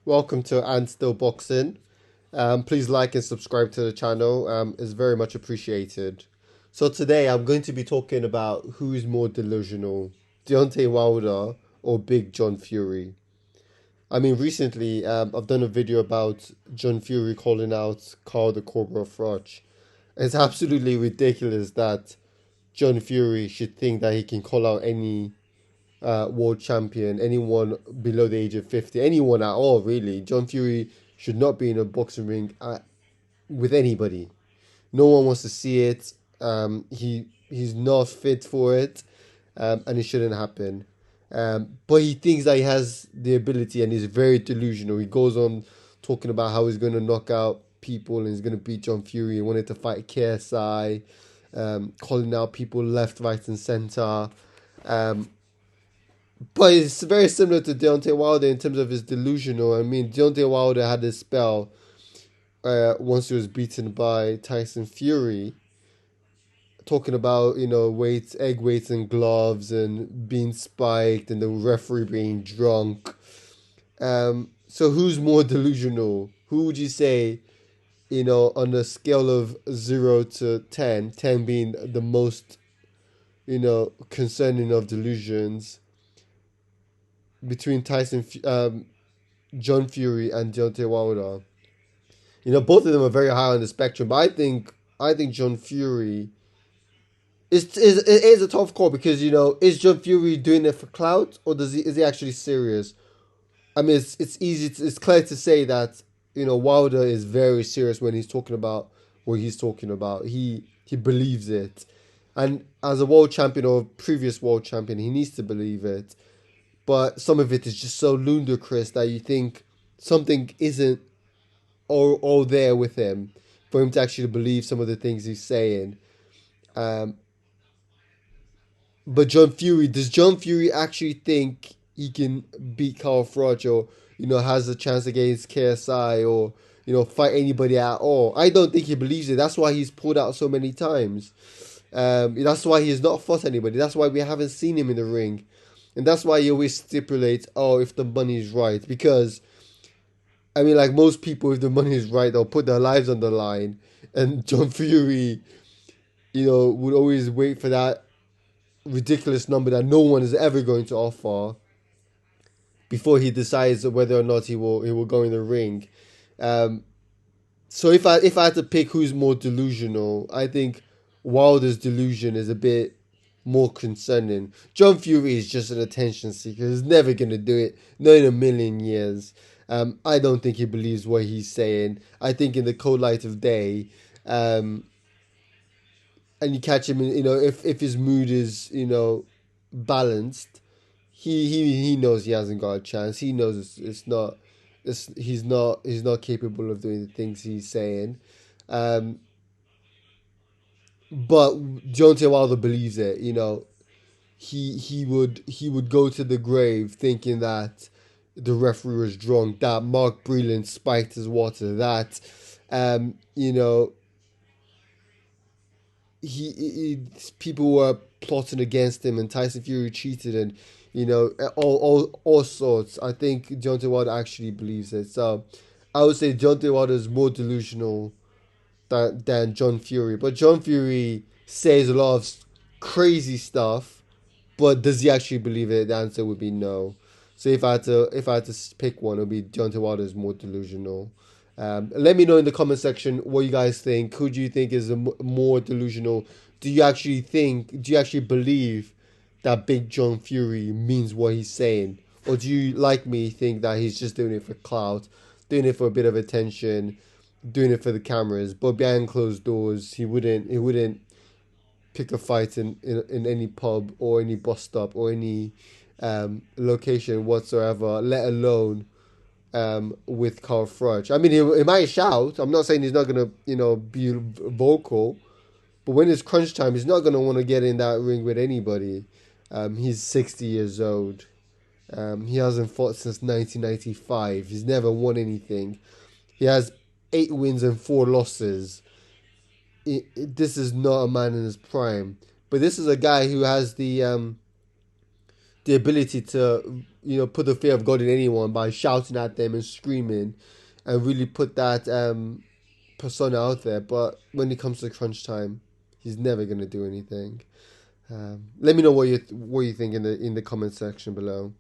Welcome to And Still Boxing. Please like and subscribe to the channel. It's very much appreciated. So today I'm going to be talking about who's more delusional, Deontay Wilder or Big John Fury. I mean, recently I've done a video about John Fury calling out Carl the Cobra Froch. It's absolutely ridiculous that John Fury should think that he can call out any world champion, anyone below the age of 50, anyone at all, really. John Fury should not be in a boxing ring with anybody. No one wants to see it. He's not fit for it, and it shouldn't happen. But he thinks that he has the ability, and he's very delusional. He goes on talking about how he's going to knock out people and he's going to beat John Fury. He wanted to fight KSI, calling out people left, right, and center. Um, but it's very similar to Deontay Wilder in terms of his delusional. I mean, Deontay Wilder had a spell once he was beaten by Tyson Fury, talking about weights, egg weights, and gloves, and being spiked, and the referee being drunk. So who's more delusional? Who would you say? On a scale of 0 to 10, 10 being the most concerning of delusions between John Fury and Deontay Wilder. Both of them are very high on the spectrum, but I think John Fury is a tough call because is John Fury doing it for clout or is he actually serious? I mean, it's clear to say that Wilder is very serious when he's talking about what he's talking about. He believes it, and as a world champion or previous world champion, he needs to believe it. But some of it is just so ludicrous that you think something isn't all there with him for him to actually believe some of the things he's saying. Um, but does John Fury actually think he can beat Carl Froch or has a chance against KSI or fight anybody at all? I don't think he believes it. That's why he's pulled out so many times. That's why he's not fought anybody. That's why we haven't seen him in the ring. And that's why he always stipulates, oh, if the money is right. Because, I mean, like most people, if the money is right, they'll put their lives on the line. And John Fury, would always wait for that ridiculous number that no one is ever going to offer before he decides whether or not he will go in the ring. Um, so if I had to pick who's more delusional, I think Wilder's delusion is a bit more concerning. John Fury is just an attention seeker. He's never gonna do it. Not in a million years. I don't think he believes what he's saying. I think in the cold light of day, and you catch him in, if his mood is balanced, he knows he hasn't got a chance. He knows it's not. He's not capable of doing the things he's saying. Um, but Deontay Wilder believes it. He would go to the grave thinking that the referee was drunk, that Mark Breland spiked his water, that um, you know people were plotting against him, and Tyson Fury cheated, and all sorts. I think Deontay Wilder actually believes it. So I would say Deontay Wilder is more delusional than John Fury. But John Fury says a lot of crazy stuff, but does he actually believe it? The answer would be no. So if I had to pick one, it would be Deontay Wilder is more delusional. Let me know in the comment section what you guys think. Who do you think is more delusional? Do you actually think? Do you actually believe that Big John Fury means what he's saying, or do you, like me, think that he's just doing it for clout, doing it for a bit of attention, doing it for the cameras? But behind closed doors, he wouldn't pick a fight in any pub or any bus stop or any location whatsoever, let alone with Carl Froch. I mean, he might shout. I'm not saying he's not gonna, be vocal, but when it's crunch time, he's not gonna want to get in that ring with anybody. He's 60 years old. He hasn't fought since 1995. He's never won anything. He has 8 wins and 4 losses. This is not a man in his prime, but this is a guy who has the ability to, put the fear of God in anyone by shouting at them and screaming, and really put that persona out there. But when it comes to crunch time, he's never gonna do anything. Let me know what you think in the comment section below.